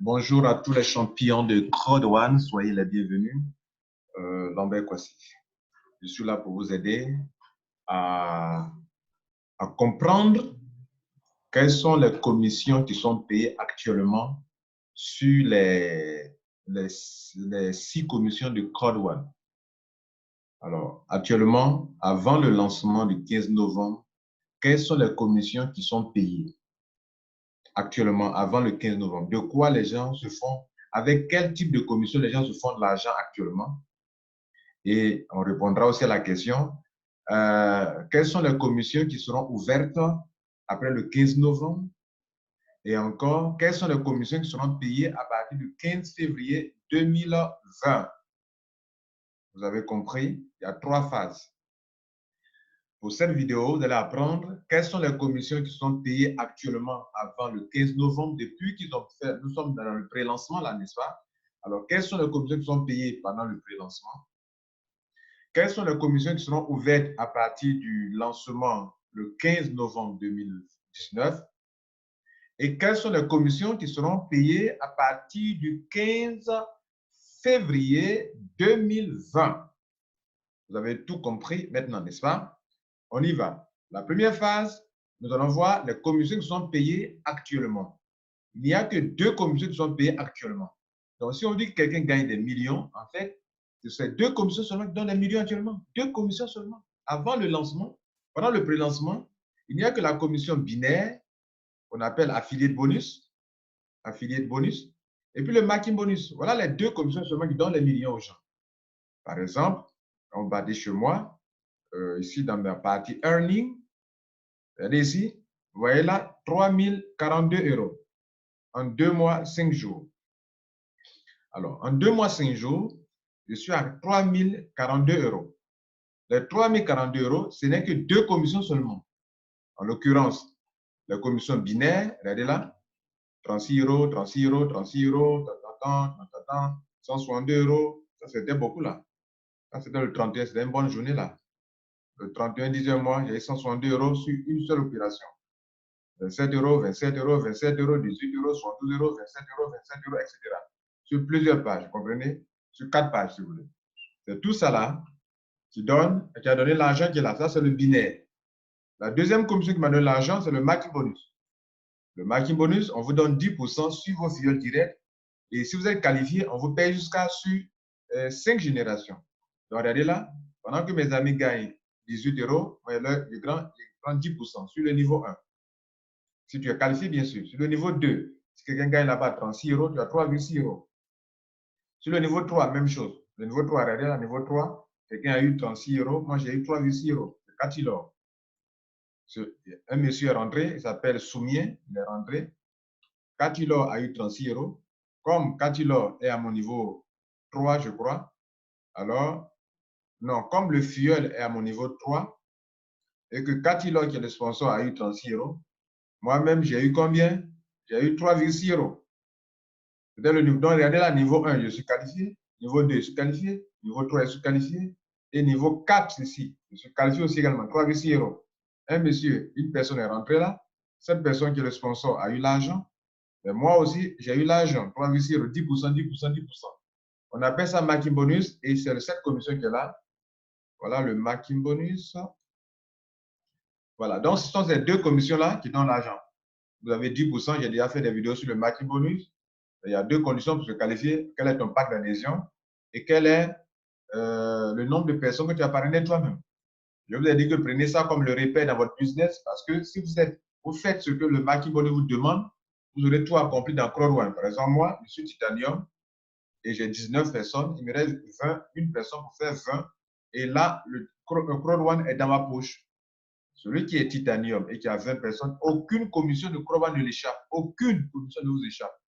Bonjour à tous les champions de Crowd One, soyez les bienvenus. Lambert Kwasi. Je suis là pour vous aider à comprendre quelles sont les commissions qui sont payées actuellement sur les 6 commissions de Crowd One. Alors, actuellement, avant le lancement du 15 novembre, quelles sont les commissions qui sont payées actuellement avant le 15 novembre? De quoi les gens se font, avec quel type de commission les gens se font de l'argent actuellement? Et on répondra aussi à la question, quelles sont les commissions qui seront ouvertes après le 15 novembre? Et encore, quelles sont les commissions qui seront payées à partir du 15 février 2020? Vous avez compris, il y a 3 phases. Pour cette vidéo, vous allez apprendre quelles sont les commissions qui sont payées actuellement avant le 15 novembre, depuis qu'ils ont fait, nous sommes dans le pré-lancement là, n'est-ce pas? Alors, quelles sont les commissions qui sont payées pendant le pré-lancement? Quelles sont les commissions qui seront ouvertes à partir du lancement le 15 novembre 2019? Et quelles sont les commissions qui seront payées à partir du 15 février 2020? Vous avez tout compris maintenant, n'est-ce pas? On y va. La première phase, nous allons voir les commissions qui sont payées actuellement. Il n'y a que 2 commissions qui sont payées actuellement. Donc, si on dit que quelqu'un gagne des millions, en fait, c'est ces 2 commissions seulement qui donnent des millions actuellement. 2 commissions seulement. Avant le lancement, pendant le pré-lancement, il n'y a que la commission binaire, qu'on appelle affilié de bonus, et puis le marketing bonus. Voilà les 2 commissions seulement qui donnent les millions aux gens. Par exemple, on va dire chez moi, ici dans ma partie earning, regardez ici, vous voyez là, 3 042 € en 2 mois, 5 jours. Alors, en 2 mois, 5 jours, je suis à 3 042 €. Les 3 042 €, ce n'est que 2 commissions seulement. En l'occurrence, la commission binaire, regardez là, 36 €, 36 €, 36 €, 162 €. Ça, c'était beaucoup là. Ça, c'était le 31, c'était une bonne journée là. Le 31, 10e mois, j'ai eu 162 € sur une seule opération. 27 €, 27 €, 27 €, 18 €, 72 €, 27 €, 27 €, etc. Sur plusieurs pages, vous comprenez? Sur 4 pages, si vous voulez. C'est tout ça là qui a donné l'argent qui est là. Ça, c'est le binaire. La deuxième commission qui m'a donné l'argent, c'est le marketing bonus. Le marketing bonus, on vous donne 10% sur vos filiales directes. Et si vous êtes qualifié, on vous paye jusqu'à sur 5 générations. Donc, regardez là, pendant que mes amis gagnent 18 €, moi, je prends 10% sur le niveau 1. Si tu es qualifié, bien sûr. Sur le niveau 2, si quelqu'un gagne là-bas 36 €, tu as 3,6 €. Sur le niveau 3, même chose. Le niveau 3, regardez là, niveau 3, quelqu'un a eu 36 €, moi j'ai eu 3,6 €. C'est Katilor. Un monsieur est rentré, il s'appelle Soumien, il est rentré. Katilor a eu 36 €. Comme Katilor est à mon niveau 3, je crois, alors, non, comme le filleul est à mon niveau 3, et que Katilor, qui est le sponsor, a eu 36 €, moi-même, j'ai eu combien? J'ai eu 3,6 €. Donc, regardez là, niveau 1, je suis qualifié. Niveau 2, je suis qualifié. Niveau 3, je suis qualifié. Et niveau 4, ici, je suis qualifié aussi également. 3,6 €. Un monsieur, une personne est rentrée là. Cette personne qui est le sponsor a eu l'argent. Mais moi aussi, j'ai eu l'argent. 3,6 €, 10%, 10%, 10%. On appelle ça marketing bonus et c'est cette commission qui est là. Voilà le marketing bonus. Voilà. Donc, ce sont ces 2 commissions-là qui donnent l'argent. Vous avez 10%. J'ai déjà fait des vidéos sur le marketing bonus. Il y a 2 conditions pour se qualifier. Quel est ton pack d'adhésion et quel est le nombre de personnes que tu as parrainé toi-même. Je vous ai dit que prenez ça comme le repère dans votre business parce que si vous faites ce que le marketing bonus vous demande, vous aurez tout accompli dans Crowd One. Par exemple, moi, je suis Titanium et j'ai 19 personnes. Il me reste une personne pour faire 20. Et là, le Crowd One est dans ma poche. Celui qui est Titanium et qui a 20 personnes, aucune commission de Crowd One ne l'échappe. Aucune commission ne vous échappe.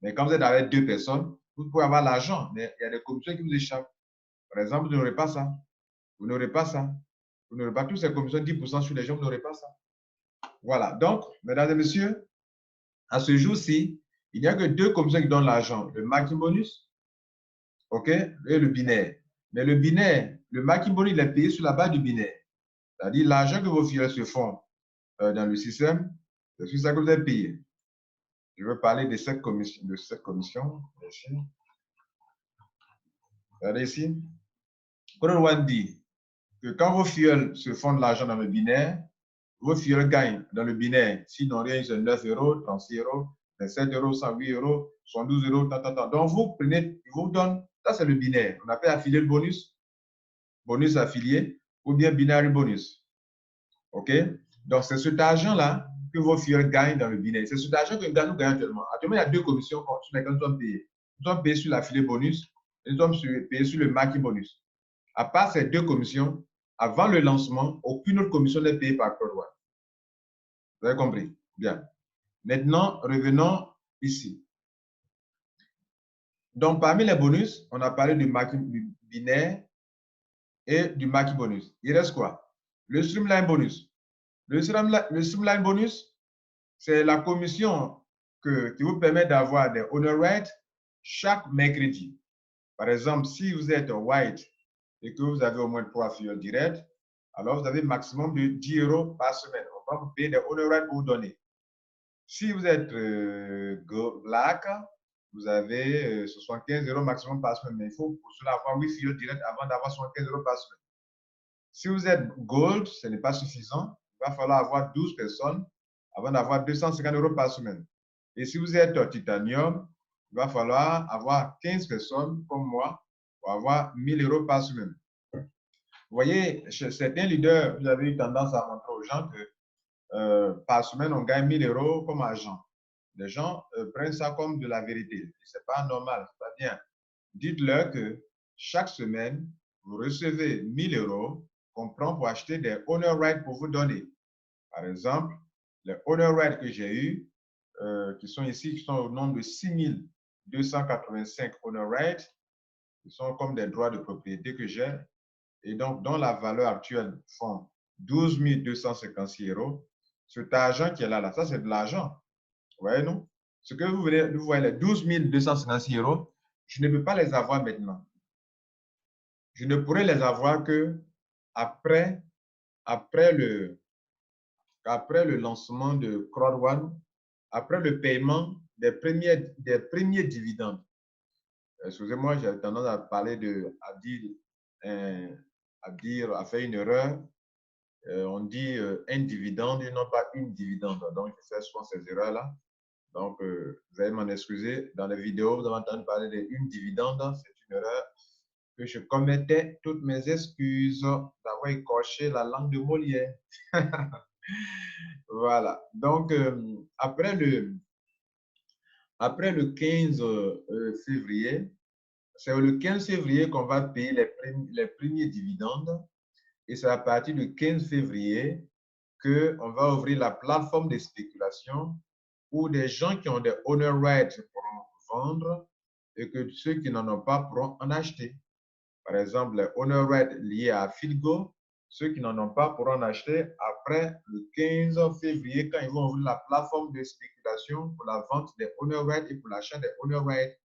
Mais quand vous êtes avec 2 personnes, vous pouvez avoir l'argent, mais il y a des commissions qui vous échappent. Par exemple, vous n'aurez pas ça. Vous n'aurez pas ça. Vous n'aurez pas toutes ces commissions, 10% sur les gens, vous n'aurez pas ça. Voilà. Donc, mesdames et messieurs, à ce jour-ci, il n'y a que 2 commissions qui donnent l'argent. Le marketing bonus, OK, et le binaire. Mais le binaire, le marketing bonus, il est payé sur la base du binaire. C'est-à-dire l'argent que vos filiales se font dans le système, c'est sur ça que vous êtes payé. Je veux parler de cette commission. Ici. Regardez ici. Code One dit que quand vos fuels se font de l'argent dans le binaire, vos fuels gagnent dans le binaire. Sinon, rien, c'est 9 €, 36 €, 27 €, 108 €, 72 €, tant. Donc, vous prenez, ils vous donnent, ça c'est le binaire. On appelle affilié le bonus, bonus affilié, ou bien binary bonus. OK? Donc, c'est cet argent-là que vos fuels gagnent dans le binaire. C'est cet argent que nous gagnons actuellement. Actuellement, il y a deux commissions sur lesquelles nous sommes payés. Nous sommes payés sur l'affilié bonus et nous sommes payés sur le marquis bonus. À part ces deux commissions, avant le lancement, aucune autre commission n'est payée par Code One. Vous avez compris? Bien. Maintenant, revenons ici. Donc, parmi les bonus, on a parlé du binaire et du marquis bonus. Il reste quoi? Le streamline bonus. Le streamline bonus, c'est la commission qui vous permet d'avoir des honor rights chaque mercredi. Par exemple, si vous êtes white et que vous avez au moins 3 fuels directs, alors vous avez maximum de 10 € par semaine. On va vous payer des honor rights pour vous donner. Si vous êtes black, vous avez 75 € maximum par semaine. Mais il faut pour cela avoir 8 fuels directs avant d'avoir 75 € par semaine. Si vous êtes gold, ce n'est pas suffisant. Il va falloir avoir 12 personnes avant d'avoir 250 € par semaine. Et si vous êtes titanium, il va falloir avoir 15 personnes comme moi pour avoir 1000 € par semaine. Vous voyez, chez certains leaders, vous avez eu tendance à montrer aux gens que par semaine, on gagne 1000 € comme argent. Les gens prennent ça comme de la vérité. Ce n'est pas normal, ce n'est pas bien. Dites-leur que chaque semaine, vous recevez 1000 € qu'on prend pour acheter des honor rights pour vous donner. Par exemple, les honor rights que j'ai eus, qui sont ici, qui sont au nombre de 6285 honor rights, qui sont comme des droits de propriété que j'ai, et donc dont la valeur actuelle font 12 256 €. Cet argent qui est là, ça c'est de l'argent. Vous voyez, non? Ce que vous voyez, les 12 256 €, je ne peux pas les avoir maintenant. Je ne pourrai les avoir que après le lancement de CrowdOne, après le paiement des premiers dividendes. Excusez-moi, j'ai tendance à parler à faire une erreur. On dit un dividende et non pas une dividende. Donc, je fais souvent ces erreurs-là. Donc, vous allez m'en excuser. Dans les vidéos, vous avez entendu parler d'une dividende. C'est une erreur que je commettais. Toutes mes excuses d'avoir écorché la langue de Molière. Voilà. Donc, après le 15 février, c'est le 15 février qu'on va payer les premiers dividendes. Et c'est à partir du 15 février qu'on va ouvrir la plateforme de spéculation où des gens qui ont des honor rights pourront vendre et que ceux qui n'en ont pas pourront en acheter. Par exemple, les honor rights liés à Filgo, ceux qui n'en ont pas pourront en acheter après le 15 février quand ils vont ouvrir la plateforme de spéculation pour la vente des honor rights et pour l'achat des honor rights.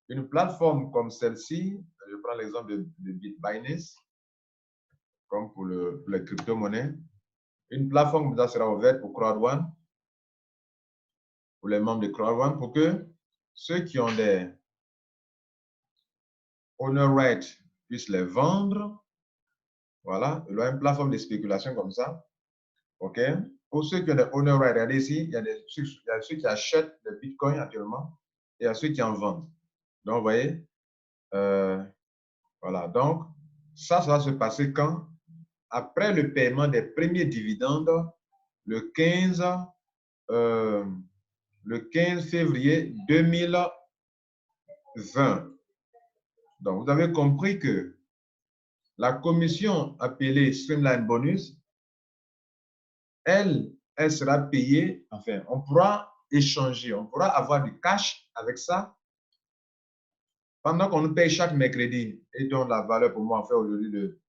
Une plateforme comme celle-ci, je prends l'exemple de Bitbinance, comme pour les crypto-monnaies. Une plateforme comme ça sera ouverte pour CrowdOne, pour les membres de CrowdOne, pour que ceux qui ont des honor rights puissent les vendre. Voilà, il y a une plateforme de spéculation comme ça. OK? Pour ceux qui ont des honor rights, regardez ici, il y a ceux qui achètent des bitcoins actuellement et il y a ceux qui en vendent. Donc, vous voyez, voilà. Donc, ça va se passer quand? Après le paiement des premiers dividendes, le 15 février 2020. Donc, vous avez compris que la commission appelée Streamline Bonus, elle sera payée, enfin, on pourra échanger, on pourra avoir du cash avec ça pendant qu'on nous paye chaque mercredi et dont la valeur pour moi en fait aujourd'hui de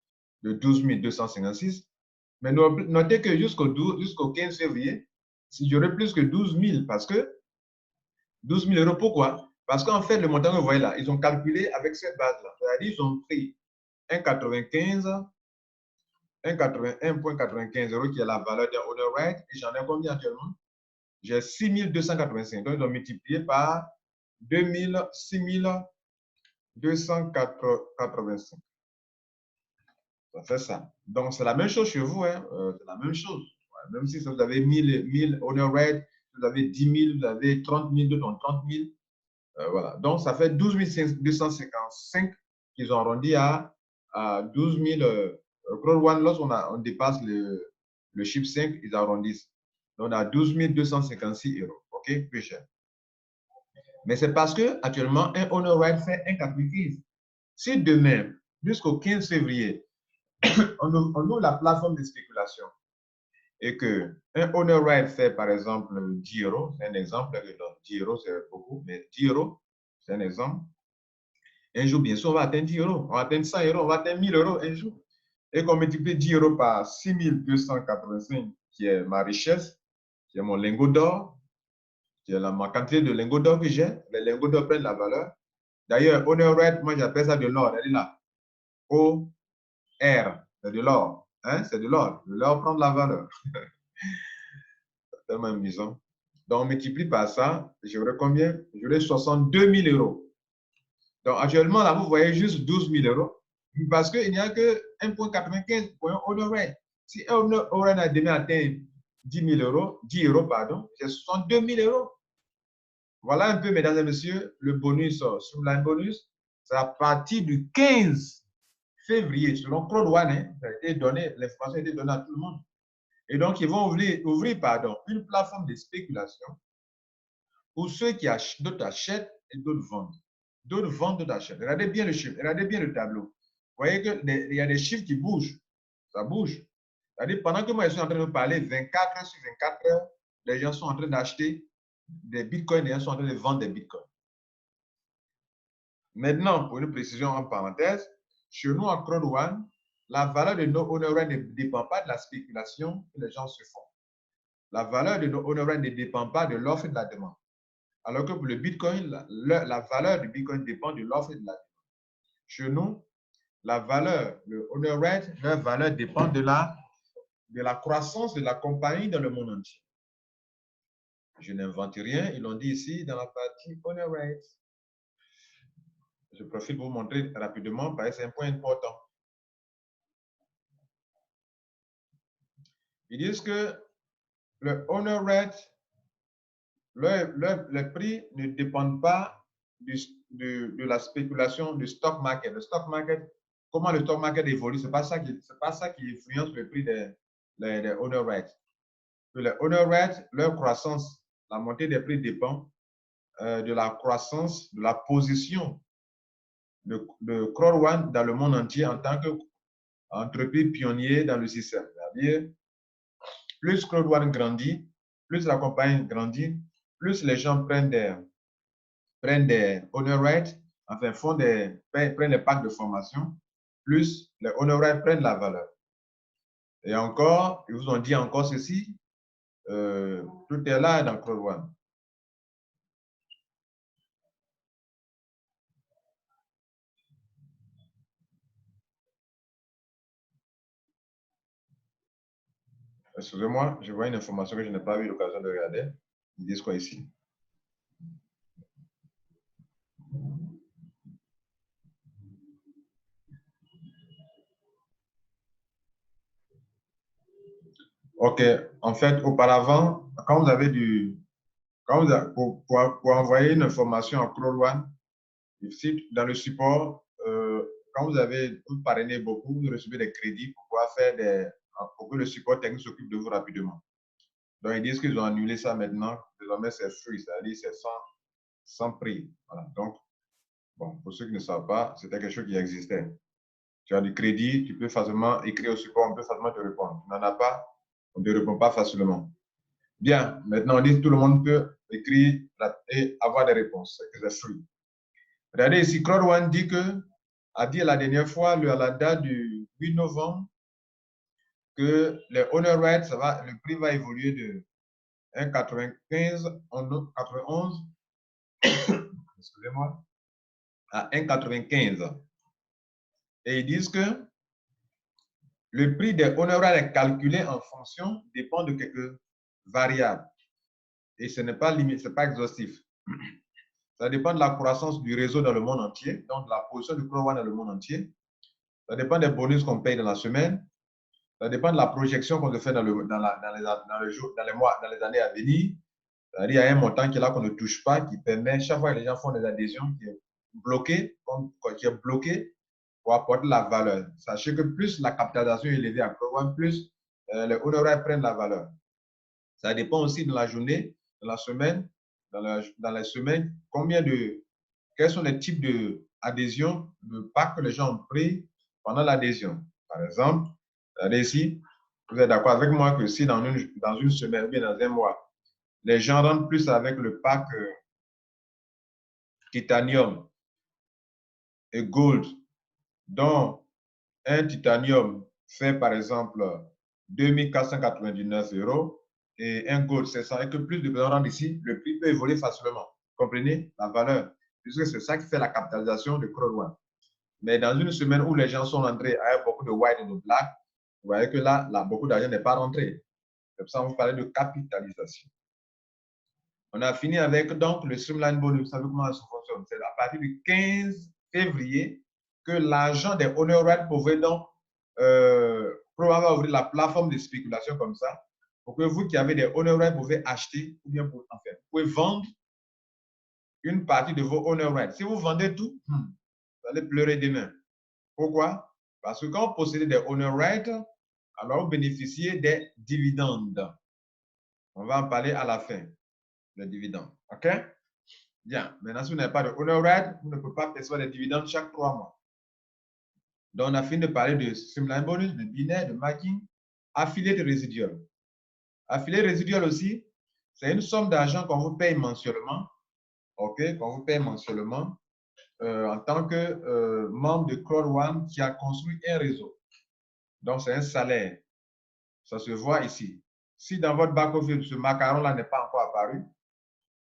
12 256. Mais notez que jusqu'au 15 février, si j'aurai plus que 12 000, parce que 12 000 €, pourquoi? Parce qu'en fait, le montant que vous voyez là, ils ont calculé avec cette base-là. C'est-à-dire ils ont pris 1,95 1,81,95 € qui est la valeur d'un honor right. Et j'en ai combien actuellement? j'ai 6285. Donc, ils ont multiplié par 6285. Ça fait ça. Donc, c'est la même chose chez vous. Hein? C'est la même chose. Ouais, même si vous avez 1000 honor rate, vous avez 10 000, vous avez 30 000, d'autres ont 30 000. Voilà. Donc, ça fait 12 255 qu'ils ont arrondi à 12 000. Crawl One, lorsqu'on dépasse le chiffre 5, ils arrondissent. Donc, on a 12 256 euros. OK? Plus cher. Mais c'est parce que actuellement, un honor rate fait 1,95. Si demain, jusqu'au 15 février, on ouvre la plateforme de spéculation et que un honor rate fait par exemple 10 euros, c'est un exemple, 10 euros c'est beaucoup, mais 10 euros, c'est un exemple. Un jour, bien sûr, on va atteindre 10 euros, on va atteindre 100 euros, on va atteindre 1000 euros un jour. Et qu'on multiplie 10 euros par 6285, qui est ma richesse, qui est mon lingot d'or, qui est ma quantité de lingots d'or que j'ai. Les lingots d'or prennent la valeur. D'ailleurs, honor rate, moi j'appelle ça de l'or. Elle est là. O-R, c'est de l'or. Hein? C'est de l'or. L'or prend de la valeur. C'est tellement amusant. Donc, on multiplie par ça. J'aurai combien? J'aurai 62 000 euros. Donc, actuellement, là, vous voyez juste 12 000 euros. Parce qu'il n'y a que 1,95 pour un honor rate. Si un honor rate a demain atteint 10 euros, pardon, c'est 62 000 euros. Voilà un peu, mesdames et messieurs, le bonus, Streamline bonus. C'est à partir du 15 février, selon Claude One, hein, l'information a été donnée à tout le monde. Et donc, ils vont ouvrir une plateforme de spéculation pour ceux qui achètent, d'autres achètent et d'autres vendent. D'autres vendent, d'autres achètent. Regardez bien le chiffre, regardez bien le tableau. Vous voyez qu'il y a des chiffres qui bougent. Ça bouge. C'est-à-dire, pendant que moi, je suis en train de parler, 24 heures sur 24 heures, les gens sont en train d'acheter des bitcoins, les gens sont en train de vendre des bitcoins. Maintenant, pour une précision en parenthèse, chez nous, en Crowd One, la valeur de nos honoraires ne dépend pas de la spéculation que les gens se font. La valeur de nos honoraires ne dépend pas de l'offre et de la demande. Alors que pour le Bitcoin, la valeur du Bitcoin dépend de l'offre et de la demande. Chez nous, la valeur, le honor rate, leur valeur dépend de la croissance de la compagnie dans le monde entier. Je n'invente rien, ils l'ont dit ici dans la partie honor rate. Je profite pour vous montrer rapidement parce que c'est un point important. Ils disent que le honor rate, le prix ne dépend pas de la spéculation du stock market. Le stock market, comment le stock market évolue, ce n'est pas ça qui influence le prix des honor rates. Les honor rates, leur croissance, la montée des prix dépend de la croissance, de la position de Crowd One dans le monde entier en tant qu'entreprise pionnier dans le système. C'est-à-dire, plus Crowd One grandit, plus la compagnie grandit, plus les gens prennent des honor rates, enfin prennent des packs de formation, plus les honor rates prennent la valeur. Et encore, ils vous ont dit encore ceci, tout est là dans Crowd One. Excusez-moi, je vois une information que je n'ai pas eu l'occasion de regarder. Ils disent quoi ici? OK. En fait, auparavant, quand vous avez pour envoyer une information à Crowd One, ici, dans le support, quand vous parrainez beaucoup, vous recevez des crédits pour pouvoir pour que le support technique s'occupe de vous rapidement. Donc, ils disent qu'ils ont annulé ça maintenant. Désormais, c'est free, c'est-à-dire c'est sans prix. Voilà. Donc, bon, pour ceux qui ne savent pas, c'était quelque chose qui existait. Tu as du crédit, tu peux facilement écrire au support, on peut facilement te répondre. Tu n'en as pas, on ne te répond pas facilement. Bien, maintenant, on dit que tout le monde peut écrire et avoir des réponses. C'est free. Regardez ici, Crowd One a dit la dernière fois, à la date du 8 novembre, que les honor rates, le prix va évoluer de 1,95 en 91, excusez-moi, à 1,95. Et ils disent que le prix des honor rates est calculé en fonction, dépend de quelques variables. et ce n'est pas limité, ce n'est pas exhaustif. Ça dépend de la croissance du réseau dans le monde entier, donc de la position du Crowd One dans le monde entier. Ça dépend des bonus qu'on paye dans la semaine. Ça dépend de la projection qu'on fait dans les mois, dans les années à venir. C'est-à-dire, il y a un montant qui est là qu'on ne touche pas, qui permet, chaque fois que les gens font des adhésions, qui est bloqué pour apporter la valeur. Sachez que plus la capitalisation est élevée à Crowd One, plus les honoraires prennent la valeur. Ça dépend aussi de la journée, de la semaine, dans les semaines, quels sont les types d'adhésions, de packs que les gens ont pris pendant l'adhésion. Par exemple, regardez ici, vous êtes d'accord avec moi que si dans une semaine ou bien dans un mois, les gens rentrent plus avec le pack Titanium et Gold, dont un Titanium fait par exemple 2499 € et un Gold 700, et que plus de gens rentrent ici, le prix peut évoluer facilement. Comprenez la valeur? Puisque c'est ça qui fait la capitalisation de Crowd One. Mais dans une semaine où les gens sont rentrés avec beaucoup de white et de black, vous voyez que là beaucoup d'argent n'est pas rentré. C'est pour ça qu'on vous parlait de capitalisation. On a fini avec donc le Streamline Bonus. Vous savez comment ça fonctionne? C'est à partir du 15 février que l'argent des honor rights pouvait donc probablement ouvrir la plateforme de spéculation comme ça pour que vous qui avez des honor rights pouvez acheter ou bien en fait, vous pouvez vendre une partie de vos honor rights. Si vous vendez tout, vous allez pleurer demain. Pourquoi? Parce que quand vous possédez des honor rights, alors vous bénéficiez des dividendes. On va en parler à la fin, des dividendes. OK? Bien. Maintenant, si vous n'avez pas de honor right, vous ne pouvez pas percevoir des dividendes chaque 3 mois. Donc, on a fini de parler de Streamline Bonus, de binaire, de marking, affiliate résiduel. Affiliate résiduel aussi, c'est une somme d'argent qu'on vous paye mensuellement, OK, qu'on vous paye mensuellement en tant que membre de Crowd One qui a construit un réseau. Donc, c'est un salaire. Ça se voit ici. Si dans votre back-office, ce macaron-là n'est pas encore apparu,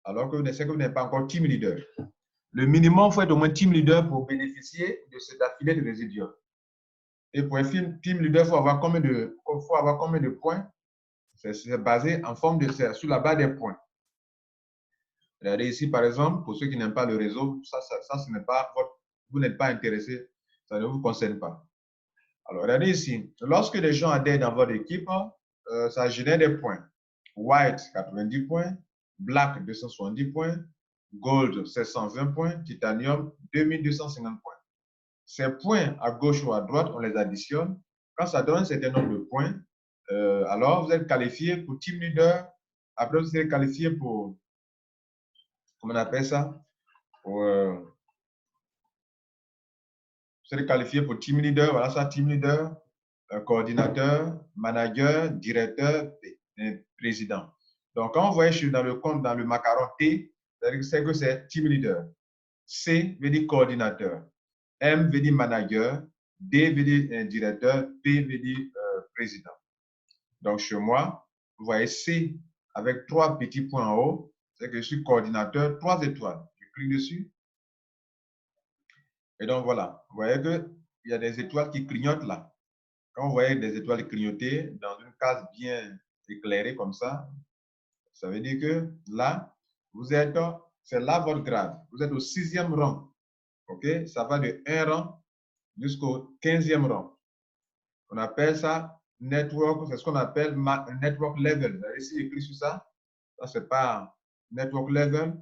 alors que vous n'êtes pas encore team leader. Le minimum, il faut être au moins team leader pour bénéficier de cet affiliate résiduel. Et pour un team leader, il faut avoir combien de points? C'est basé en forme sur la base des points. Regardez ici, par exemple, pour ceux qui n'aiment pas le réseau, ce n'est pas vous n'êtes pas intéressé, ça ne vous concerne pas. Alors, regardez ici, lorsque les gens adhèrent dans votre équipe, ça génère des points. White, 90 points. Black, 270 points. Gold, 720 points. Titanium, 2250 points. Ces points à gauche ou à droite, on les additionne. Quand ça donne un certain nombre de points, alors vous êtes qualifié pour team leader. Après, vous êtes qualifié pour, comment on appelle ça? Vous êtes qualifié pour team leader. Voilà ça, team leader, coordinateur, manager, directeur, président. Donc, quand vous voyez dans le compte, dans le macaron T, c'est que c'est team leader. C veut dire coordinateur. M veut dire manager. D veut dire directeur. P veut dire président. Donc, chez moi, vous voyez C avec 3 petits points en haut. C'est que je suis coordinateur, 3 étoiles. Je clique dessus. Et donc, voilà. Vous voyez qu'il y a des étoiles qui clignotent là. Quand vous voyez des étoiles clignoter dans une case bien éclairée comme ça, ça veut dire que là, c'est là votre grade. Vous êtes au 6e rang. OK? Ça va de 1 rang jusqu'au 15e rang. On appelle ça network, c'est ce qu'on appelle network level. Ici, écrit sur ça. Ça, c'est pas network level.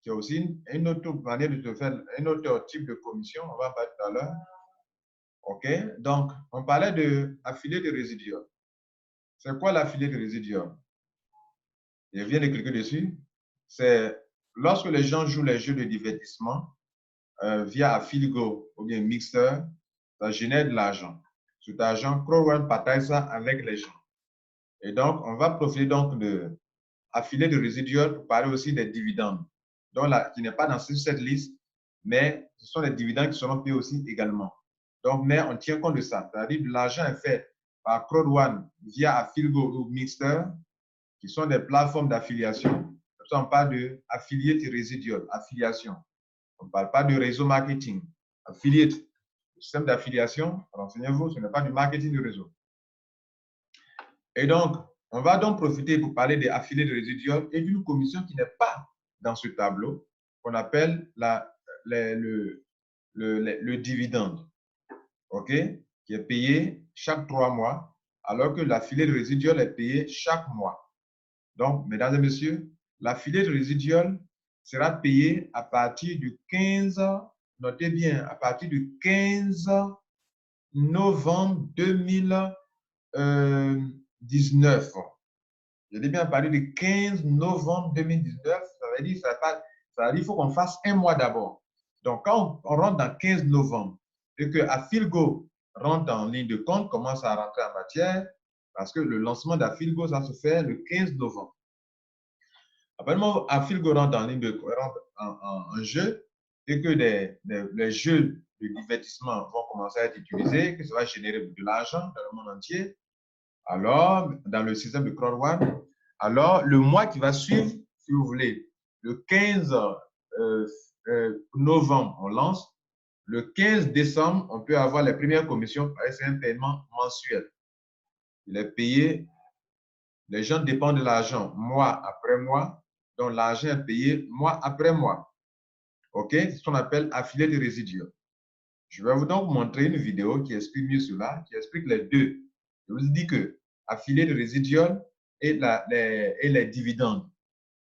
C'est aussi une autre manière de faire, un autre type de commission. On va parler tout à l'heure. OK? Donc, on parlait de affilié de résiduel. C'est quoi l'affilié de résiduel? Je viens de cliquer dessus. C'est lorsque les gens jouent les jeux de divertissement via Affiligo ou bien Mixer, ça génère de l'argent. Cet argent, Crowd One partage ça avec les gens. Et donc, on va profiter donc de affilié de résiduel pour parler aussi des dividendes. Donc, là, qui n'est pas dans cette liste, mais ce sont les dividendes qui seront payés aussi également. Donc, mais on tient compte de ça. C'est-à-dire que l'argent est fait par Crowd One via Affiligo ou Mixer, qui sont des plateformes d'affiliation. On parle de affiliate résiduel, affiliation. On ne parle pas de réseau marketing. Affiliate, le système d'affiliation, renseignez-vous, ce n'est pas du marketing de réseau. Et donc, On va donc profiter pour parler des affiliés de résiduels et d'une commission qui n'est pas dans ce tableau, qu'on appelle le dividende, OK, qui est payé chaque 3 mois, alors que l'affilié de résiduel est payé chaque mois. Donc, mesdames et messieurs, l'affilié de résiduel sera payé à partir du 15, notez bien, à partir du 15 novembre 2019. Je dis bien à partir du 15 novembre 2019, ça veut dire qu'il faut qu'on fasse un mois d'abord. Donc, quand on rentre dans 15 novembre et que Afilgo rentre en ligne de compte, commence à rentrer en matière, parce que le lancement d'Afilgo, ça se fait le 15 novembre. Après le moment où Afilgo rentre en ligne de rentre en jeu et que les jeux de divertissement vont commencer à être utilisés, que ça va générer de l'argent dans le monde entier, alors, dans le système de CrowdOne, alors le mois qui va suivre, si vous voulez, le 15 novembre, on lance. Le 15 décembre, on peut avoir les premières commissions. C'est un paiement mensuel. Il est payé. Les gens dépendent de l'argent mois après mois. Donc, l'argent est payé mois après mois. OK? C'est ce qu'on appelle affilié de résiduel. Je vais vous donc montrer une vidéo qui explique mieux cela, qui explique les deux. Je vous dis que affilié de résiduel et les dividendes.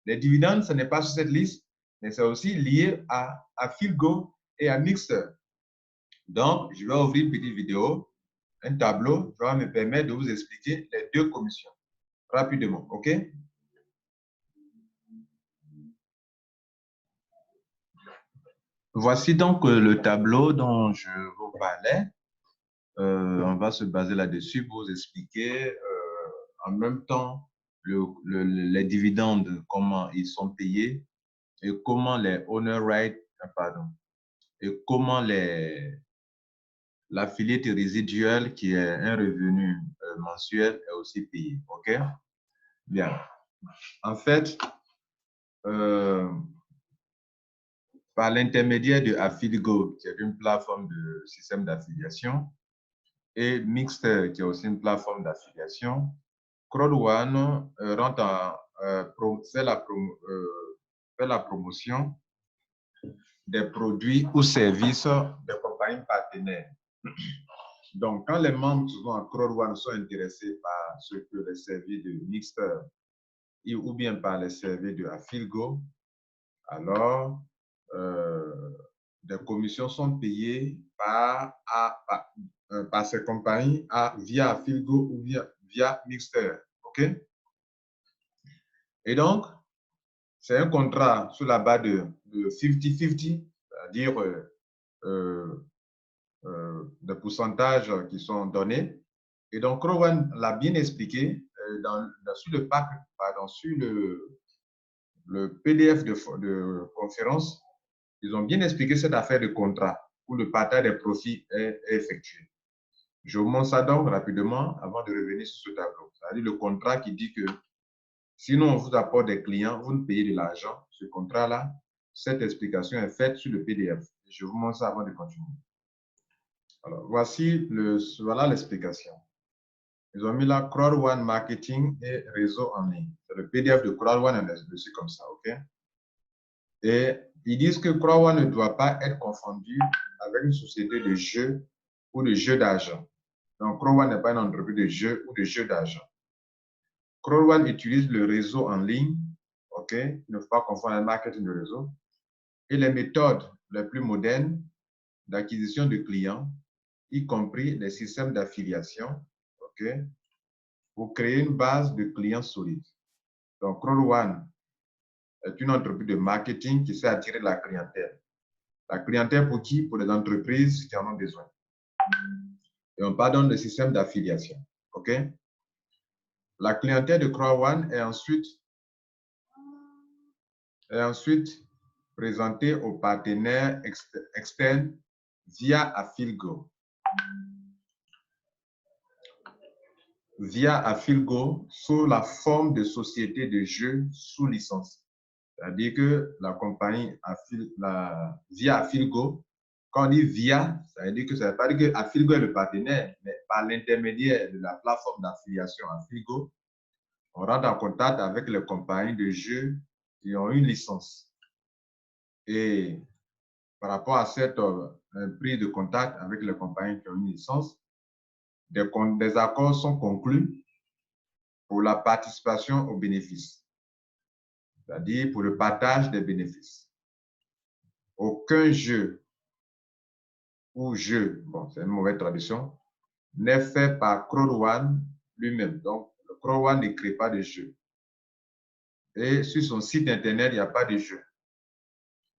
Les dividendes, ce n'est pas sur cette liste, mais c'est aussi lié à Filgo et à Mixer. Donc, je vais ouvrir une petite vidéo, un tableau qui va me permettre de vous expliquer les deux commissions rapidement. OK? Voici donc le tableau dont je vous parlais. On va se baser là-dessus pour vous expliquer en même temps les dividendes, comment ils sont payés et comment les owner rights, pardon, et comment l'affiliate résiduel, qui est un revenu mensuel, est aussi payé. OK? Bien. En fait, par l'intermédiaire de Affiligo, qui est une plateforme de système d'affiliation, et Mixter, qui est aussi une plateforme d'affiliation, CrowdOne fait la promotion des produits ou services des compagnies partenaires. Donc, quand les membres souvent à CrowdOne sont intéressés par ce que les services de Mixter ou bien par les services de Affiligo, alors des commissions sont payées par ces compagnies via Affiligo ou via Mixter. OK? Et donc, c'est un contrat sur la base de 50-50, c'est-à-dire des pourcentages qui sont donnés. Et donc, CrowdOne l'a bien expliqué sur le pack, pardon, sur le PDF de conférence. Ils ont bien expliqué cette affaire de contrat où le partage des profits est effectué. Je vous montre ça donc rapidement avant de revenir sur ce tableau. C'est-à-dire le contrat qui dit que sinon on vous apporte des clients, vous ne payez de l'argent. Ce contrat-là, cette explication est faite sur le PDF. Je vous montre ça avant de continuer. Alors, voilà l'explication. Ils ont mis là CrowdOne Marketing et réseau en ligne. C'est le PDF de CrowdOne, dessus comme ça, OK? Et ils disent que CrowdOne ne doit pas être confondu avec une société de jeux ou de jeux d'argent. Donc, CrowdOne n'est pas une entreprise de jeux ou de jeux d'argent. CrowdOne utilise le réseau en ligne, OK? Il ne faut pas confondre le marketing de réseau, et les méthodes les plus modernes d'acquisition de clients, y compris les systèmes d'affiliation, OK? Pour créer une base de clients solides. Donc, CrowdOne est une entreprise de marketing qui sait attirer la clientèle. La clientèle pour qui? Pour les entreprises qui en ont besoin. Et on parle de système d'affiliation. OK? La clientèle de CrowdOne est ensuite présentée aux partenaires externes via Affiligo. Via Affiligo sous la forme de société de jeux sous licence. C'est-à-dire que la compagnie via Affiligo, quand on dit via, ça veut dire que ça ne veut pas dire que Affiligo est le partenaire, mais par l'intermédiaire de la plateforme d'affiliation Affiligo, on rentre en contact avec les compagnies de jeux qui ont une licence. Et par rapport à cette prise de contact avec les compagnies qui ont une licence, des accords sont conclus pour la participation aux bénéfices, c'est-à-dire pour le partage des bénéfices. Aucun jeu ou jeu, bon, c'est une mauvaise traduction, n'est fait par Crowd One lui-même. Donc, le Crowd One ne crée pas de jeu. Et sur son site Internet, il n'y a pas de jeu.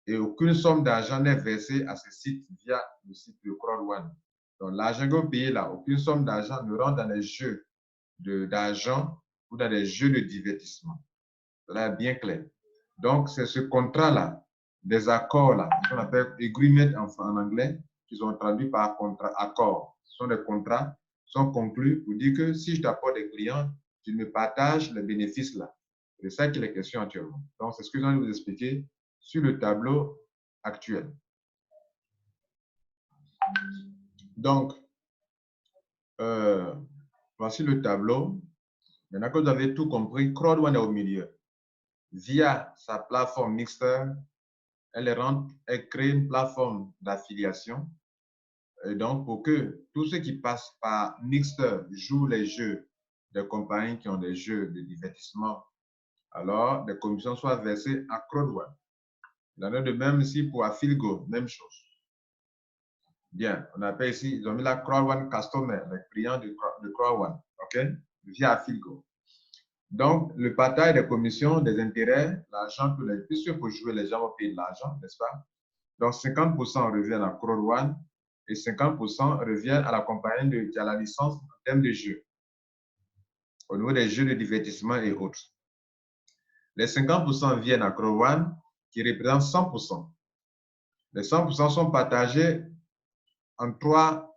Et aucune somme d'argent n'est versée à ce site via le site de Crowd One. Donc, l'argent que vous payez là, aucune somme d'argent ne rentre dans les jeux d'argent ou dans les jeux de divertissement. Cela est bien clair. Donc, c'est ce contrat-là, des accords-là, qu'on appelle agreement en anglais, qui sont traduits par contrat, accord. Ce sont des contrats qui sont conclus pour dire que si je t'apporte des clients, tu me partages les bénéfices là. C'est ça qui est la question actuellement. Donc, c'est ce que je viens de vous expliquer sur le tableau actuel. Donc, voici le tableau. Maintenant que vous avez tout compris, Crowd One est au milieu. Via sa plateforme Mixer, elle crée une plateforme d'affiliation. Et donc, pour que tous ceux qui passent par Mixer jouent les jeux des compagnies qui ont des jeux de divertissement, alors des commissions soient versées à Crowd One. Il en est de même ici pour Affiligo, même chose. Bien, on appelle ici, ils ont mis la Crowd One Customer, les clients de Crowd One, OK, via Affiligo. Donc, le partage des commissions, des intérêts, l'argent que les puisque pour jouer, les gens vont payer de l'argent, n'est-ce pas? Donc, 50% reviennent à Crowd One et 50% reviennent à la compagnie qui a la licence en termes de jeux, au niveau des jeux de divertissement et autres. Les 50% viennent à Crowd One qui représente 100%. Les 100% sont partagés en trois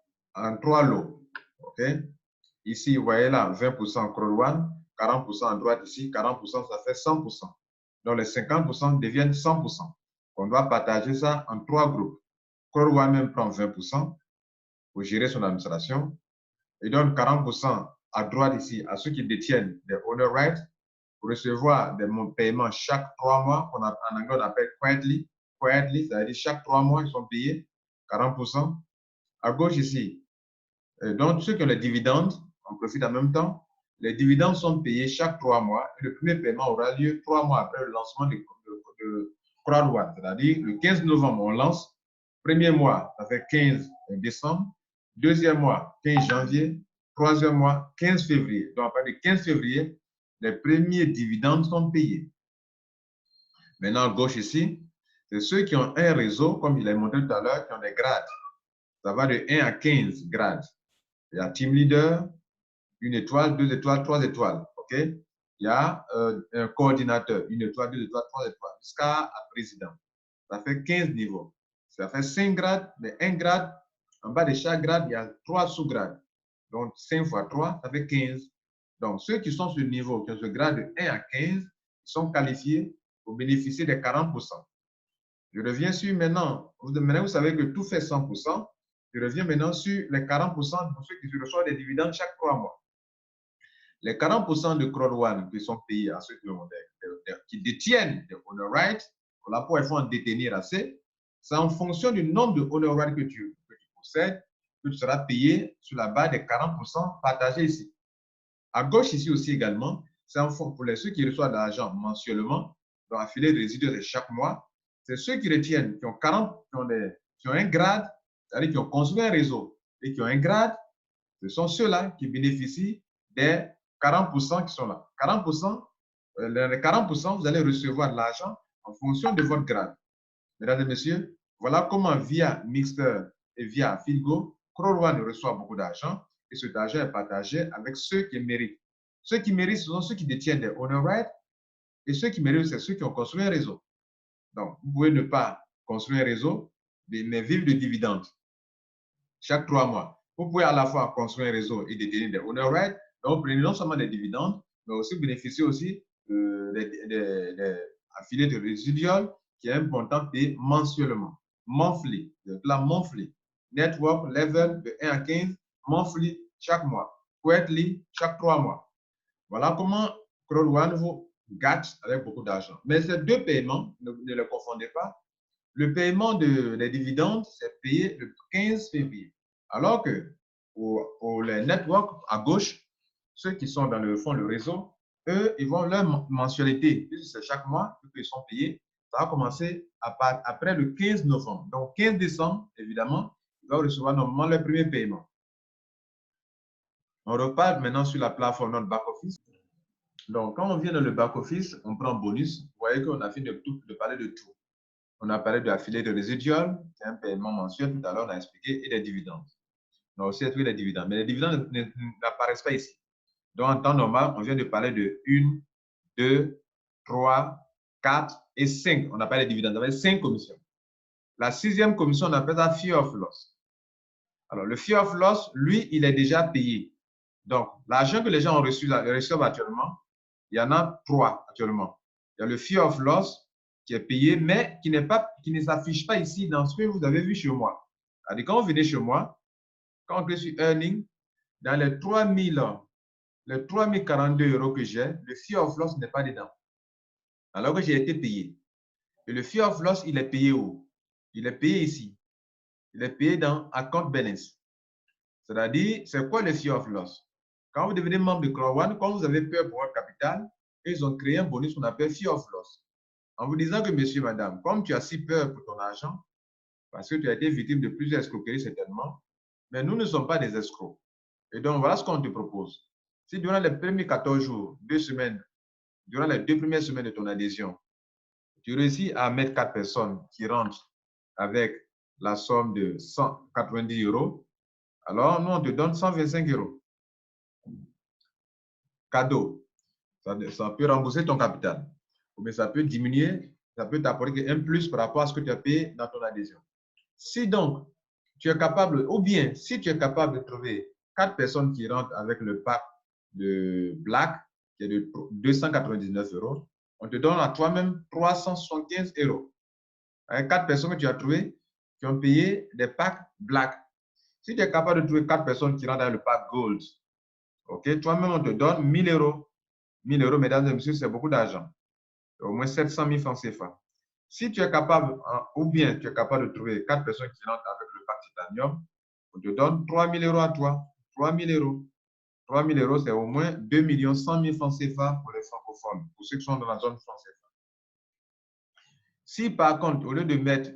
lots. OK? Ici, vous voyez là, 20% Crowd One, 40% à droite ici, 40%, ça fait 100%. Donc, les 50% deviennent 100%. On doit partager ça en trois groupes. Crowd One même prend 20% pour gérer son administration et donne 40% à droite ici à ceux qui détiennent des owner rights pour recevoir des paiements chaque 3 mois, en anglais on appelle quietly, c'est-à-dire chaque 3 mois, ils sont payés 40%. À gauche ici, donc ceux qui ont les dividendes, on profite en même temps. Les dividendes sont payés chaque 3 mois et le premier paiement aura lieu 3 mois après le lancement de Crowd One, c'est-à-dire le 15 novembre, on lance. Premier mois, ça fait 15 décembre. Deuxième mois, 15 janvier. Troisième mois, 15 février. Donc, à partir du 15 février, les premiers dividendes sont payés. Maintenant, à gauche ici, c'est ceux qui ont un réseau, comme il a montré tout à l'heure, qui ont des grades. Ça va de 1 à 15 grades. Il y a team leader, 1 étoile, 2 étoiles, 3 étoiles. OK? Il y a un coordinateur, 1 étoile, 2 étoiles, 3 étoiles, jusqu'à président. Ça fait 15 niveaux. Ça fait 5 grades, mais 1 grade, en bas de chaque grade, il y a 3 sous-grades. Donc, 5 fois 3, ça fait 15. Donc, ceux qui sont sur le niveau, qui ont ce grade de 1 à 15, sont qualifiés pour bénéficier des 40%. Je reviens sur maintenant, vous savez que tout fait 100%. Je reviens maintenant sur les 40% pour ceux qui reçoivent des dividendes chaque 3 mois. Les 40% de Crowd One qui sont payés à ceux qui détiennent des owner rights, voilà pourquoi il faut en détenir assez, c'est en fonction du nombre de owner rights que tu possèdes que tu seras payé sur la base des 40% partagés ici. À gauche ici aussi également, c'est en fond pour ceux qui reçoivent de l'argent mensuellement, donc affiliés de résidus de chaque mois, c'est ceux qui retiennent, qui ont 40, qui ont un grade, c'est-à-dire qui ont construit un réseau et qui ont un grade, ce sont ceux-là qui bénéficient des 40% qui sont là. 40%, les 40%, vous allez recevoir de l'argent en fonction de votre grade. Mesdames et messieurs, voilà comment via Mixer et via Affiligo, Crowd One reçoit beaucoup d'argent et cet argent est partagé avec ceux qui méritent. Ceux qui méritent, ce sont ceux qui détiennent des owner rights et ceux qui méritent, c'est ceux qui ont construit un réseau. Donc, vous pouvez ne pas construire un réseau, mais vivre de dividendes chaque 3 mois. Vous pouvez à la fois construire un réseau et détenir des owner rights. Donc, vous prenez non seulement des dividendes, mais aussi bénéficier aussi des affiliés de résidual qui est un montant payé mensuellement. Monthly, la monthly. Network level de 1 à 15, monthly chaque mois. Quarterly chaque 3 mois. Voilà comment Crowd One vous gâte avec beaucoup d'argent. Mais ces deux paiements, ne les confondez pas. Le paiement des dividendes, c'est payé le 15 février. Alors que pour les networks à gauche, ceux qui sont dans le fond, le réseau, eux, ils vont leur mensualité, c'est chaque mois qu'ils sont payés. Ça va commencer après le 15 novembre. Donc, 15 décembre, évidemment, ils vont recevoir normalement leur premier paiement. On repart maintenant sur la plateforme notre back-office. Donc, quand on vient dans le back-office, on prend bonus. Vous voyez qu'on a fini de parler de tout. On a parlé de l'affilié de résidual, c'est un paiement mensuel, tout à l'heure on a expliqué, et des dividendes. On a aussi expliqué les dividendes, mais les dividendes n'apparaissent pas ici. Donc, en temps normal, on vient de parler de 1, 2, 3, 4 et 5. On n'a pas les dividendes, on avait 5 commissions. La sixième commission, on appelle ça Fear of Loss. Alors, le Fear of Loss, lui, il est déjà payé. Donc, l'argent que les gens ont reçoivent actuellement, il y en a 3 actuellement. Il y a le Fear of Loss qui est payé, mais qui ne s'affiche pas ici dans ce que vous avez vu chez moi. C'est-à-dire, quand vous venez chez moi, quand on clique sur Earning, dans les 3042 euros que j'ai, le Fear of Loss n'est pas dedans. Alors que j'ai été payé. Et le Fear of Loss, il est payé où? Il est payé ici. Il est payé dans Account Balance. C'est-à-dire, c'est quoi le Fear of Loss? Quand vous devenez membre de Crowd One, quand vous avez peur pour votre capital, ils ont créé un bonus qu'on appelle Fear of Loss. En vous disant que, monsieur, madame, comme tu as si peur pour ton argent, parce que tu as été victime de plusieurs escroqueries certainement, mais nous ne sommes pas des escrocs. Et donc, voilà ce qu'on te propose. Si durant les premiers 14 jours, 2 semaines, durant les 2 premières semaines de ton adhésion, tu réussis à mettre 4 personnes qui rentrent avec la somme de 190 euros, alors nous, on te donne 125 euros. Cadeau. Ça peut rembourser ton capital. Mais ça peut diminuer, ça peut t'apporter un plus par rapport à ce que tu as payé dans ton adhésion. Si donc, tu es capable, ou bien si tu es capable de trouver 4 personnes qui rentrent avec le pack de Black, qui est de 299 euros, on te donne à toi-même 375 euros. Avec 4 personnes que tu as trouvées, qui ont payé des packs Black. Si tu es capable de trouver 4 personnes qui rentrent dans le pack Gold, ok, toi-même, on te donne 1000 euros. 1000 euros, mesdames et messieurs, c'est beaucoup d'argent. Au moins 700 000 francs CFA. Si tu es capable, ou bien tu es capable de trouver 4 personnes qui rentrent avec le pack Titanium, on te donne 3 000 euros à toi. 3 000 euros. 3 000 euros, c'est au moins 2 100 000 francs CFA pour les francophones, pour ceux qui sont dans la zone franc CFA. Si par contre, au lieu de mettre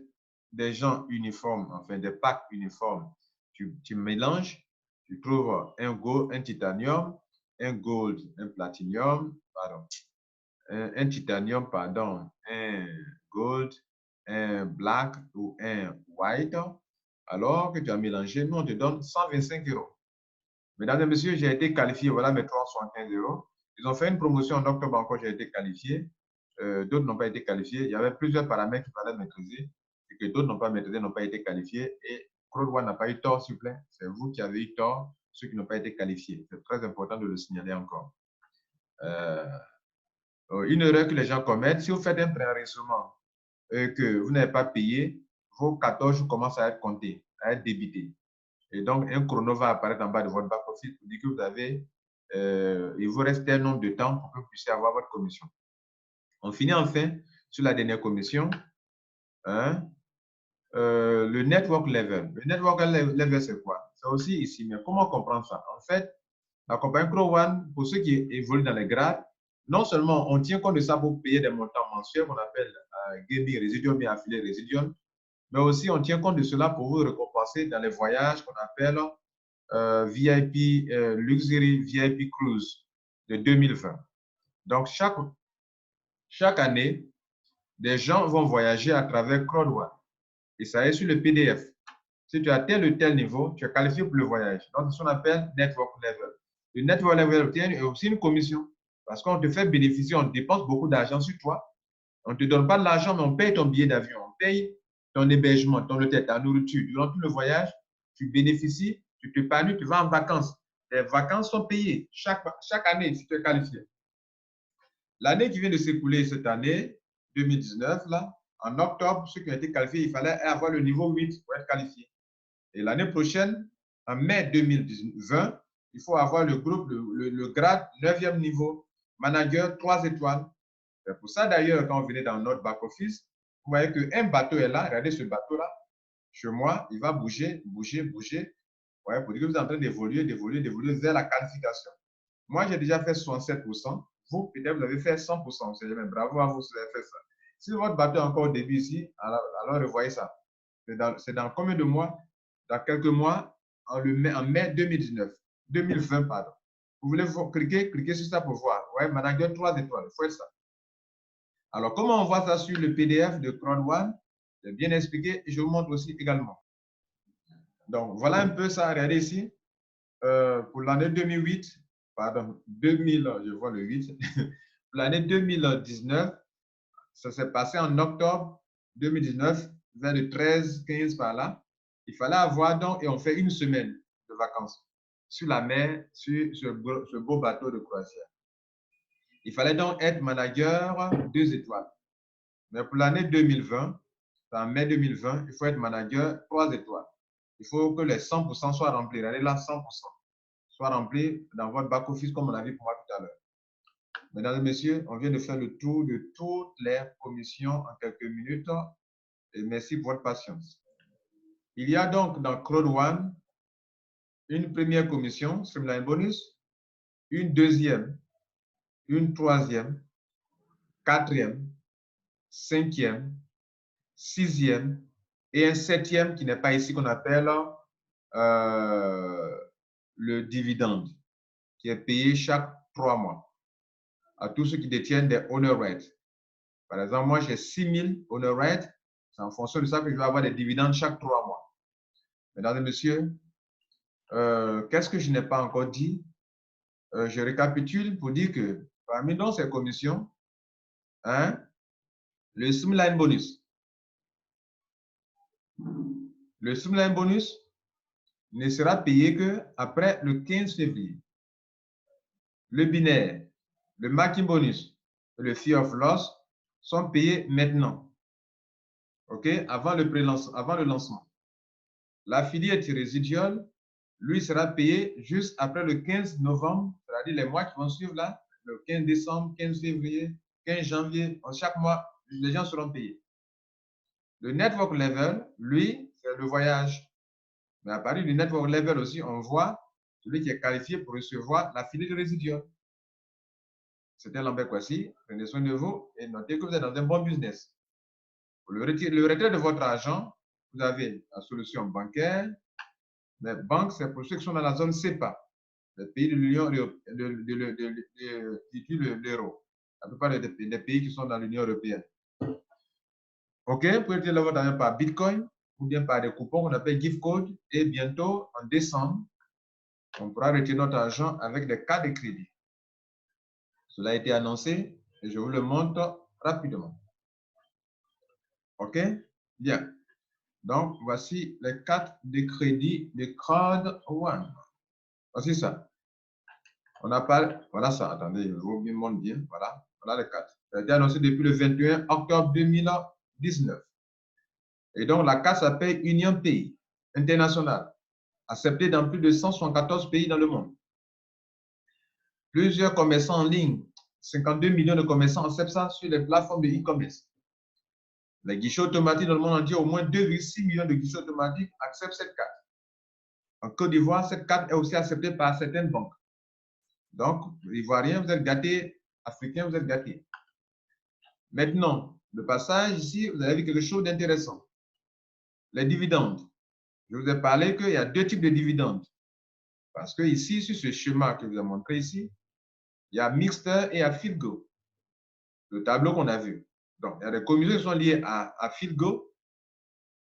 des gens uniformes, enfin des packs uniformes, tu mélanges, tu trouves un titanium, un gold, un platinum, pardon, un titanium, pardon, un gold, un black ou un white, alors que tu as mélangé, nous on te donne 125 euros. Mesdames et messieurs, j'ai été qualifié, voilà mes 375 euros. Ils ont fait une promotion en octobre encore, j'ai été qualifié. D'autres n'ont pas été qualifiés. Il y avait plusieurs paramètres qu'il fallait maîtriser et que d'autres n'ont pas maîtrisé, n'ont pas été qualifiés. Et Crowd One n'a pas eu tort, s'il vous plaît. C'est vous qui avez eu tort, ceux qui n'ont pas été qualifiés. C'est très important de le signaler encore. Une erreur que les gens commettent, si vous faites un préenregistrement et que vous n'avez pas payé, vos 14 jours commencent à être comptés, à être débités. Et donc, un chrono va apparaître en bas de votre back-office pour dire que vous avez, il vous reste un nombre de temps pour que vous puissiez avoir votre commission. On finit enfin sur la dernière commission, hein, le network level. Le network level, c'est quoi? C'est aussi ici, mais comment comprendre ça? En fait, la compagnie Crowd One, pour ceux qui évoluent dans les grades, non seulement on tient compte de ça pour payer des montants mensuels qu'on appelle gaming residual, mais affilié residual, mais aussi on tient compte de cela pour vous récompenser dans les voyages qu'on appelle VIP Luxury VIP Cruise de 2020. Donc, chaque année, des gens vont voyager à travers Crowd One. Et ça est sur le PDF. Si tu as tel ou tel niveau, tu es qualifié pour le voyage. Donc, c'est ce qu'on appelle Network Level. Le Network Level obtient aussi une commission parce qu'on te fait bénéficier, on dépense beaucoup d'argent sur toi. On ne te donne pas de l'argent, mais on paye ton billet d'avion, on paye ton hébergement, ton hôtel, ta nourriture. Durant tout le voyage, tu bénéficies, tu t'épanouis, tu vas en vacances. Les vacances sont payées chaque année si tu es qualifié. L'année qui vient de s'écouler cette année, 2019, là, en octobre, ceux qui ont été qualifiés, il fallait avoir le niveau 8 pour être qualifié. Et l'année prochaine, en mai 2020, il faut avoir le grade 9e niveau. manager 3 étoiles. C'est pour ça d'ailleurs, quand vous venez dans notre back-office, vous voyez qu'un bateau est là. Regardez ce bateau-là. Chez moi, il va bouger, bouger, bouger. Ouais, pour dire que vous êtes en train d'évoluer, d'évoluer, d'évoluer vers la qualification. Moi, j'ai déjà fait 67%. Vous, peut-être, vous avez fait 100%. C'est même bravo à vous si vous avez fait ça. Si votre bateau est encore au début ici, alors revoyez ça. C'est dans combien de mois? Dans quelques mois, en mai 2019. 2020, pardon. Vous voulez cliquer sur ça pour voir. Ouais, manager 3 étoiles. Il faut être ça. Alors, comment on voit ça sur le PDF de CrowdOne? C'est bien expliqué et je vous montre aussi également. Donc, voilà un peu ça. Regardez ici. Pour l'année 2008, pardon, 2000, je vois le 8. Pour l'année 2019, ça s'est passé en octobre 2019, vers le 13, 15 par là. Il fallait avoir donc, et on fait une semaine de vacances sur la mer, sur ce beau bateau de croisière. Il fallait donc être manager 2 étoiles. Mais pour l'année 2020, en mai 2020, il faut être manager 3 étoiles. Il faut que les 100% soient remplis. Regardez là, 100% soient remplis dans votre back-office comme on a vu pour moi tout à l'heure. Mesdames et messieurs, on vient de faire le tour de toutes les commissions en quelques minutes et merci pour votre patience. Il y a donc dans CrowdOne une première commission, Streamline Bonus, une deuxième, une troisième, quatrième, cinquième, sixième et un septième qui n'est pas ici qu'on appelle le dividende qui est payé chaque 3 mois à tous ceux qui détiennent des honor rates. Par exemple, moi j'ai 6000 honor rates. C'est en fonction de ça que je vais avoir des dividendes chaque 3 mois. Mesdames et messieurs, qu'est-ce que je n'ai pas encore dit? Je récapitule pour dire que parmi dans ces commissions, hein, le Streamline Bonus. Le Streamline Bonus ne sera payé qu'après le 15 février. Le binaire, le Marking Bonus et le Fear of Loss sont payés maintenant. OK? Avant le lancement. L'affiliate résidual, lui, sera payé juste après le 15 novembre, c'est-à-dire les mois qui vont suivre là, le 15 décembre, 15 février, 15 janvier, chaque mois, les gens seront payés. Le network level, lui, c'est le voyage. Mais à partir du network level aussi, on voit celui qui est qualifié pour recevoir l'affiliate résidual. C'était Lambert Kwasi. Prenez soin de vous et notez que vous êtes dans un bon business. Pour le retrait de votre argent, vous avez la solution bancaire. Les banques, c'est pour ceux qui sont dans la zone CEPA, les pays de l'Union qui utilisent l'euro. La plupart des pays qui sont dans l'Union européenne. OK, vous pouvez retirer votre argent par Bitcoin ou bien par des coupons qu'on appelle gift code. Et bientôt, en décembre, on pourra retirer notre argent avec des cartes de crédit. Cela a été annoncé et je vous le montre rapidement. OK? Bien. Donc, voici les cartes de crédit de CrowdOne. Voici ça. On a pas, voilà ça. Attendez, je vous montre bien. Voilà. Voilà les cartes. Ça a été annoncé depuis le 21 octobre 2019. Et donc, la carte s'appelle Union Pays International, acceptée dans plus de 174 pays dans le monde. Plusieurs commerçants en ligne, 52 millions de commerçants acceptent ça sur les plateformes de e-commerce. Les guichets automatiques dans le monde entier, au moins 2,6 millions de guichets automatiques acceptent cette carte. En Côte d'Ivoire, cette carte est aussi acceptée par certaines banques. Donc, Ivoiriens, vous êtes gâtés, Africains, vous êtes gâtés. Maintenant, le passage ici, vous avez vu quelque chose d'intéressant. Les dividendes. Je vous ai parlé qu'il y a 2 types de dividendes. Parce que ici, sur ce schéma que je vous ai montré ici, il y a Mixter et à Filgo. Le tableau qu'on a vu. Donc, il y a des commissions qui sont liées à Filgo.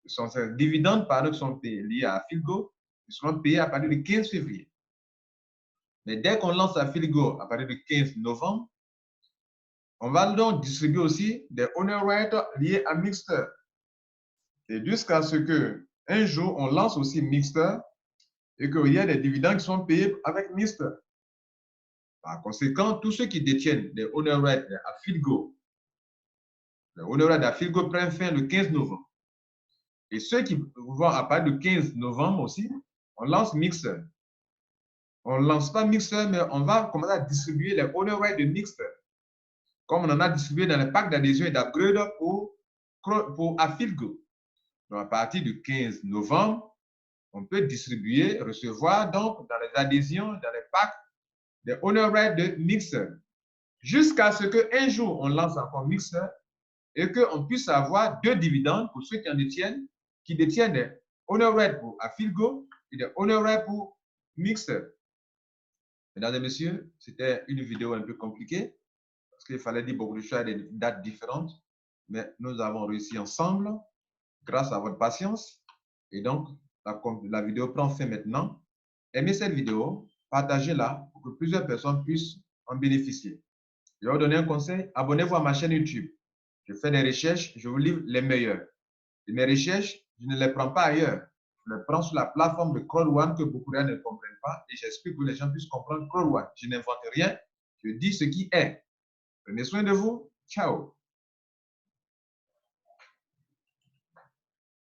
Ce sont ces dividendes par qui sont payés, liés à Filgo. Ils seront payés à partir du 15 février. Mais dès qu'on lance à Filgo à partir du 15 novembre, on va donc distribuer aussi des honor rates liés à Mixter. Et jusqu'à ce qu'un jour, on lance aussi Mixter et qu'il y ait des dividendes qui sont payés avec Mixter. Par conséquent, tous ceux qui détiennent des honor rates à Filgo, les honor rates à Filgo prennent fin le 15 novembre. Et ceux qui vont à partir du 15 novembre aussi, on lance Mixter. On ne lance pas Mixer, mais on va commencer à distribuer les owner rights de Mixer. Comme on en a distribué dans les packs d'adhésion et d'upgrade pour Affilgo. Donc, à partir du 15 novembre, on peut distribuer, recevoir donc dans les adhésions, dans les packs, des owner rights de Mixer. Jusqu'à ce qu'un jour, on lance encore Mixer et qu'on puisse avoir 2 dividendes pour ceux qui détiennent des owner rights pour Affilgo et des owner rights pour Mixer. Mesdames et messieurs, c'était une vidéo un peu compliquée parce qu'il fallait dire beaucoup de choses à des dates différentes, mais nous avons réussi ensemble grâce à votre patience. Et donc, la vidéo prend fin maintenant. Aimez cette vidéo, partagez-la pour que plusieurs personnes puissent en bénéficier. Je vais vous donner un conseil, abonnez-vous à ma chaîne YouTube. Je fais des recherches, je vous livre les meilleurs. Et mes recherches, je ne les prends pas ailleurs. Je les prends sur la plateforme de Crowd1 que beaucoup de gens ne comprennent pas et j'explique que les gens puissent comprendre Crowd1. Je n'invente rien, je dis ce qui est. Prenez soin de vous. Ciao.